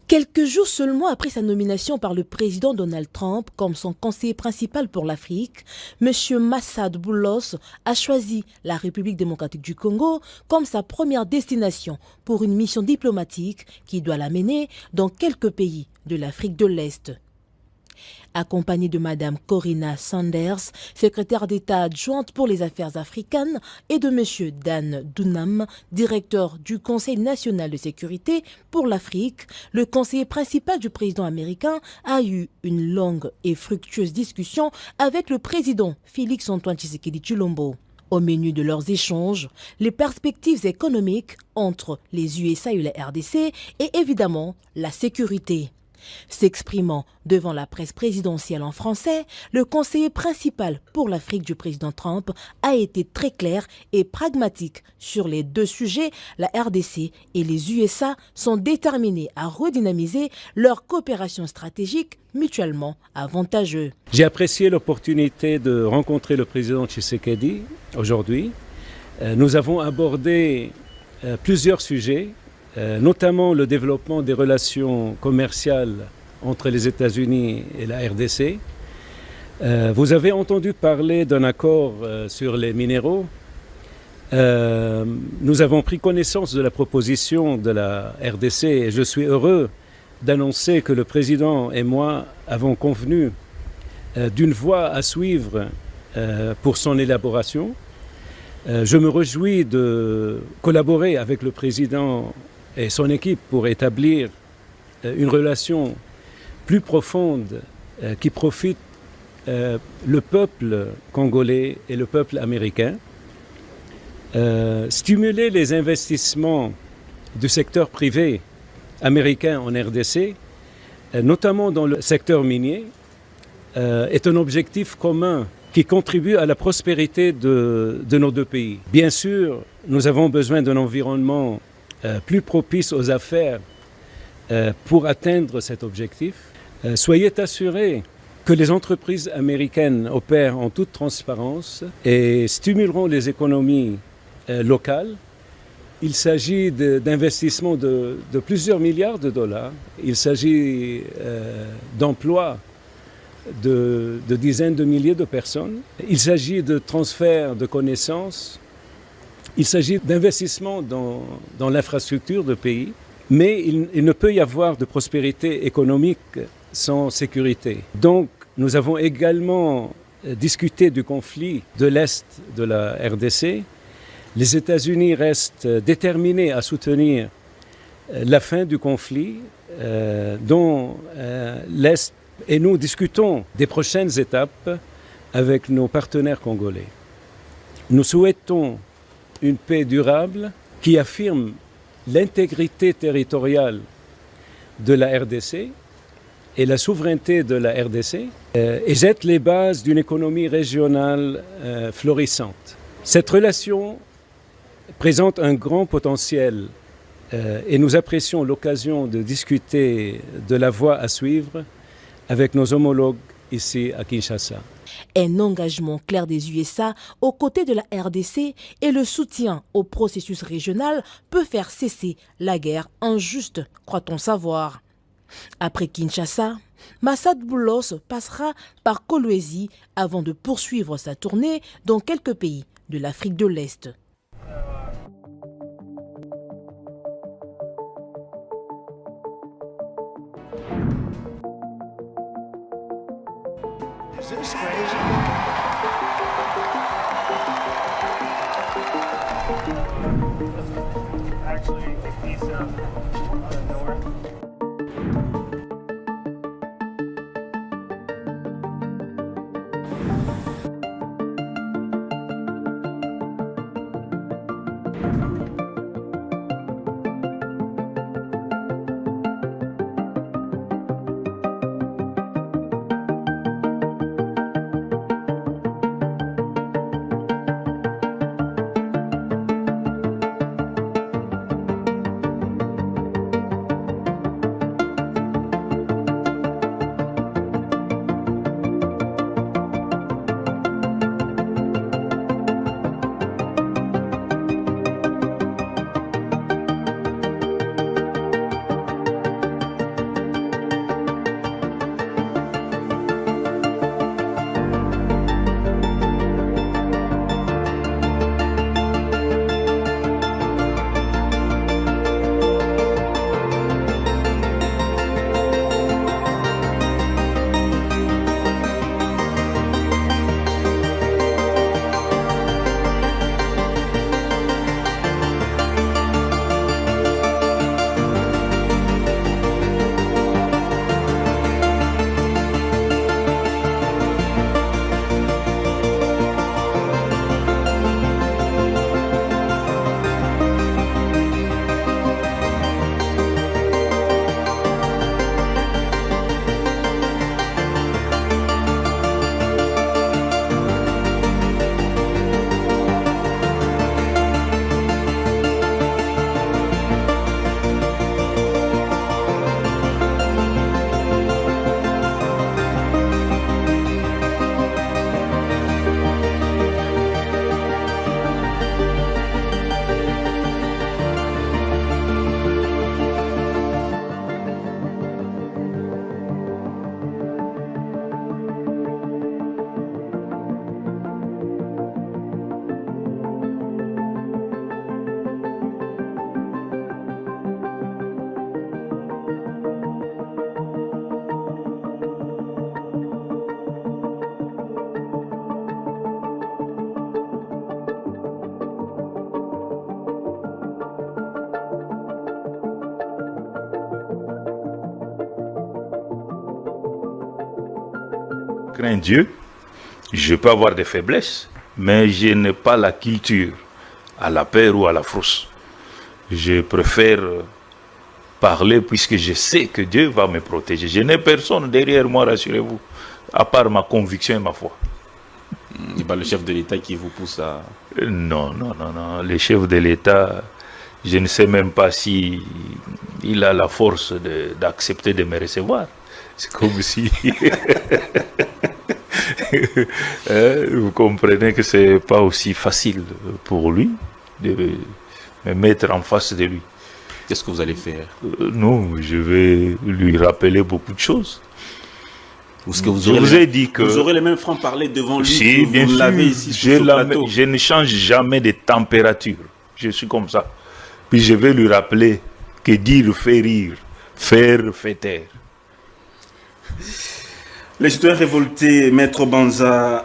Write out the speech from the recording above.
Quelques jours seulement après sa nomination par le président Donald Trump comme son conseiller principal pour l'Afrique, M. Massad Boulos a choisi la République démocratique du Congo comme sa première destination pour une mission diplomatique qui doit l'amener dans quelques pays de l'Afrique de l'Est. Accompagnée de Mme Corinna Sanders, secrétaire d'État adjointe pour les affaires africaines, et de M. Dan Dunham, directeur du Conseil national de sécurité pour l'Afrique, le conseiller principal du président américain a eu une longue et fructueuse discussion avec le président Félix-Antoine Tshisekedi Tshilombo. Au menu de leurs échanges, les perspectives économiques entre les USA et la RDC et évidemment la sécurité. S'exprimant devant la presse présidentielle en français, le conseiller principal pour l'Afrique du président Trump a été très clair et pragmatique sur les deux sujets. La RDC et les USA sont déterminés à redynamiser leur coopération stratégique mutuellement avantageuse. J'ai apprécié l'opportunité de rencontrer le président Tshisekedi aujourd'hui. Nous avons abordé plusieurs sujets, notamment le développement des relations commerciales entre les États-Unis et la RDC. Vous avez entendu parler d'un accord sur les minéraux. Nous avons pris connaissance de la proposition de la RDC et je suis heureux d'annoncer que le président et moi avons convenu d'une voie à suivre pour son élaboration. Je me réjouis de collaborer avec le président et son équipe pour établir une relation plus profonde qui profite le peuple congolais et le peuple américain. Stimuler les investissements du secteur privé américain en RDC, notamment dans le secteur minier, est un objectif commun qui contribue à la prospérité de nos deux pays. Bien sûr, nous avons besoin d'un environnement plus propice aux affaires pour atteindre cet objectif. Soyez assurés que les entreprises américaines opèrent en toute transparence et stimuleront les économies locales. Il s'agit d'investissements de plusieurs milliards de dollars. Il s'agit d'emplois de dizaines de milliers de personnes. Il s'agit de transferts de connaissances. Il s'agit d'investissements dans l'infrastructure de pays, mais il ne peut y avoir de prospérité économique sans sécurité. Donc, nous avons également discuté du conflit de l'Est de la RDC. Les États-Unis restent déterminés à soutenir la fin du conflit dont l'Est, et nous discutons des prochaines étapes avec nos partenaires congolais. Nous souhaitons une paix durable qui affirme l'intégrité territoriale de la RDC et la souveraineté de la RDC et jette les bases d'une économie régionale florissante. Cette relation présente un grand potentiel et nous apprécions l'occasion de discuter de la voie à suivre avec nos homologues ici à Kinshasa. Un engagement clair des USA aux côtés de la RDC et le soutien au processus régional peut faire cesser la guerre injuste, croit-on savoir. Après Kinshasa, Massad Boulos passera par Kolwezi avant de poursuivre sa tournée dans quelques pays de l'Afrique de l'Est. Is this crazy? Actually, he's out of nowhere. crains Dieu, je peux avoir des faiblesses, mais je n'ai pas la culture à la peur ou à la frousse. Je préfère parler puisque je sais que Dieu va me protéger. Je n'ai personne derrière moi, rassurez-vous, à part ma conviction et ma foi. Et pas le chef de l'État qui vous pousse à... Non. Le chef de l'État, je ne sais même pas si il a la force d'accepter de me recevoir. C'est comme si... vous comprenez que c'est pas aussi facile pour lui de me mettre en face de lui. Qu'est-ce que vous allez faire? Non, je vais lui rappeler beaucoup de choses. Est-ce que vous Je aurez vous ai dit que... Vous aurez les mêmes francs-parler devant lui Si, que bien vous sûr, l'avez ici sur ce plateau. je ne change jamais de température. Je suis comme ça. Puis je vais lui rappeler que dire fait rire, faire fait taire. Les citoyens révoltés, Maître Banza,